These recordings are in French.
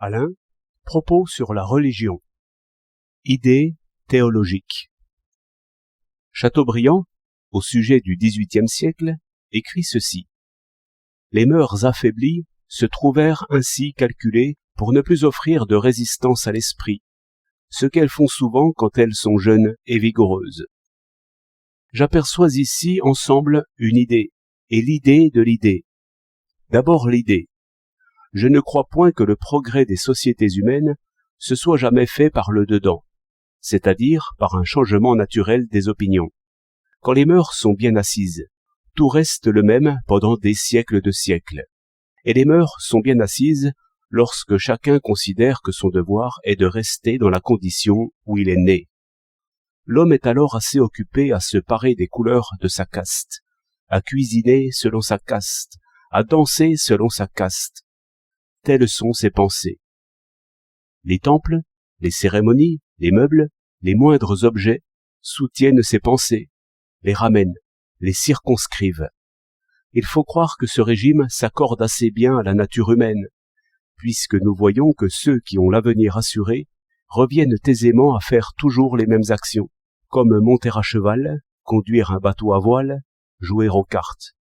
Alain, propos sur la religion. Idées théologiques. Chateaubriand, au sujet du XVIIIe siècle, écrit ceci. Les mœurs affaiblies se trouvèrent ainsi calculées pour ne plus offrir de résistance à l'esprit, ce qu'elles font souvent quand elles sont jeunes et vigoureuses. J'aperçois ici ensemble une idée, et l'idée de l'idée. D'abord l'idée. Je ne crois point que le progrès des sociétés humaines se soit jamais fait par le dedans, c'est-à-dire par un changement naturel des opinions. Quand les mœurs sont bien assises, tout reste le même pendant des siècles de siècles. Et les mœurs sont bien assises lorsque chacun considère que son devoir est de rester dans la condition où il est né. L'homme est alors assez occupé à se parer des couleurs de sa caste, à cuisiner selon sa caste, à danser selon sa caste. Telles sont ses pensées. Les temples, les cérémonies, les meubles, les moindres objets soutiennent ces pensées, les ramènent, les circonscrivent. Il faut croire que ce régime s'accorde assez bien à la nature humaine, puisque nous voyons que ceux qui ont l'avenir assuré reviennent aisément à faire toujours les mêmes actions, comme monter à cheval, conduire un bateau à voile, jouer aux cartes.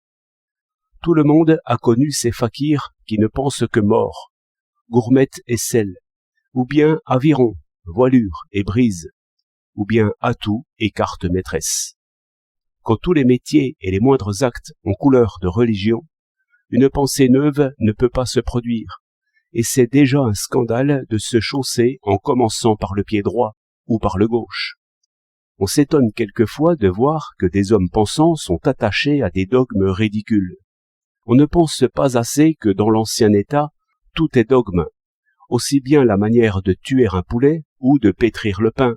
Tout le monde a connu ces fakirs qui ne pensent que mort, gourmette et sel, ou bien aviron, voilure et brise, ou bien atout et carte maîtresse. Quand tous les métiers et les moindres actes ont couleur de religion, une pensée neuve ne peut pas se produire, et c'est déjà un scandale de se chausser en commençant par le pied droit ou par le gauche. On s'étonne quelquefois de voir que des hommes pensants sont attachés à des dogmes ridicules. On ne pense pas assez que dans l'ancien état, tout est dogme, aussi bien la manière de tuer un poulet ou de pétrir le pain.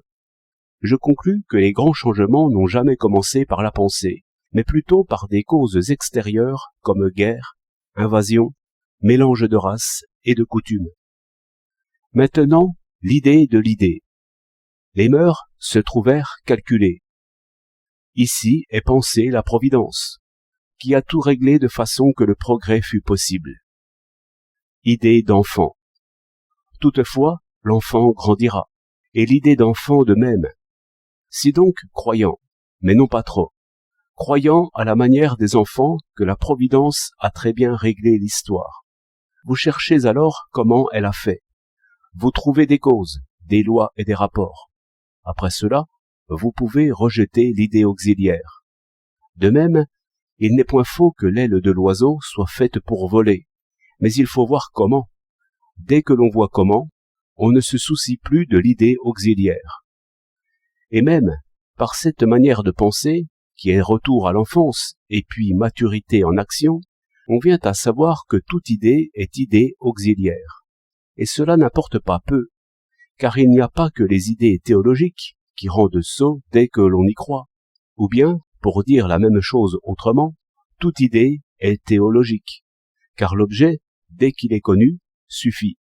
Je conclus que les grands changements n'ont jamais commencé par la pensée, mais plutôt par des causes extérieures comme guerre, invasion, mélange de races et de coutumes. Maintenant, l'idée de l'idée. Les mœurs se trouvèrent calculées. Ici est pensée la providence, qui a tout réglé de façon que le progrès fût possible. Idée d'enfant. Toutefois, l'enfant grandira, et l'idée d'enfant de même. Si donc croyant, mais non pas trop, croyant à la manière des enfants que la providence a très bien réglé l'histoire. Vous cherchez alors comment elle a fait. Vous trouvez des causes, des lois et des rapports. Après cela, vous pouvez rejeter l'idée auxiliaire. De même, il n'est point faux que l'aile de l'oiseau soit faite pour voler, mais il faut voir comment. Dès que l'on voit comment, on ne se soucie plus de l'idée auxiliaire. Et même, par cette manière de penser, qui est retour à l'enfance et puis maturité en action, on vient à savoir que toute idée est idée auxiliaire. Et cela n'importe pas peu, car il n'y a pas que les idées théologiques qui rendent sot dès que l'on y croit. Ou bien, pour dire la même chose autrement, toute idée est théologique, car l'objet, dès qu'il est connu, suffit.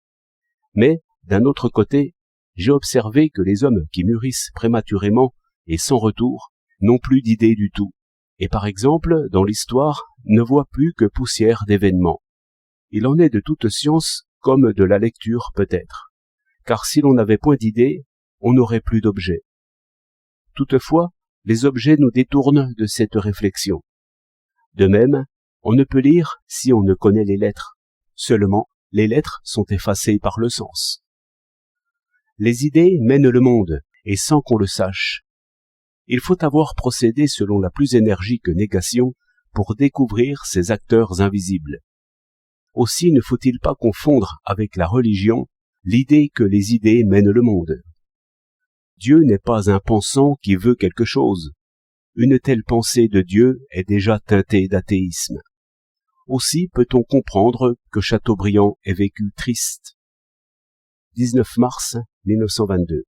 Mais, d'un autre côté, j'ai observé que les hommes qui mûrissent prématurément et sans retour n'ont plus d'idée du tout, et par exemple, dans l'histoire, ne voient plus que poussière d'événements. Il en est de toute science comme de la lecture peut-être, car si l'on n'avait point d'idée, on n'aurait plus d'objets. Toutefois, les objets nous détournent de cette réflexion. De même, on ne peut lire si on ne connaît les lettres. Seulement, les lettres sont effacées par le sens. Les idées mènent le monde, et sans qu'on le sache. Il faut avoir procédé selon la plus énergique négation pour découvrir ces acteurs invisibles. Aussi ne faut-il pas confondre avec la religion l'idée que les idées mènent le monde. Dieu n'est pas un pensant qui veut quelque chose. Une telle pensée de Dieu est déjà teintée d'athéisme. Aussi peut-on comprendre que Chateaubriand ait vécu triste. 19 mars 1922.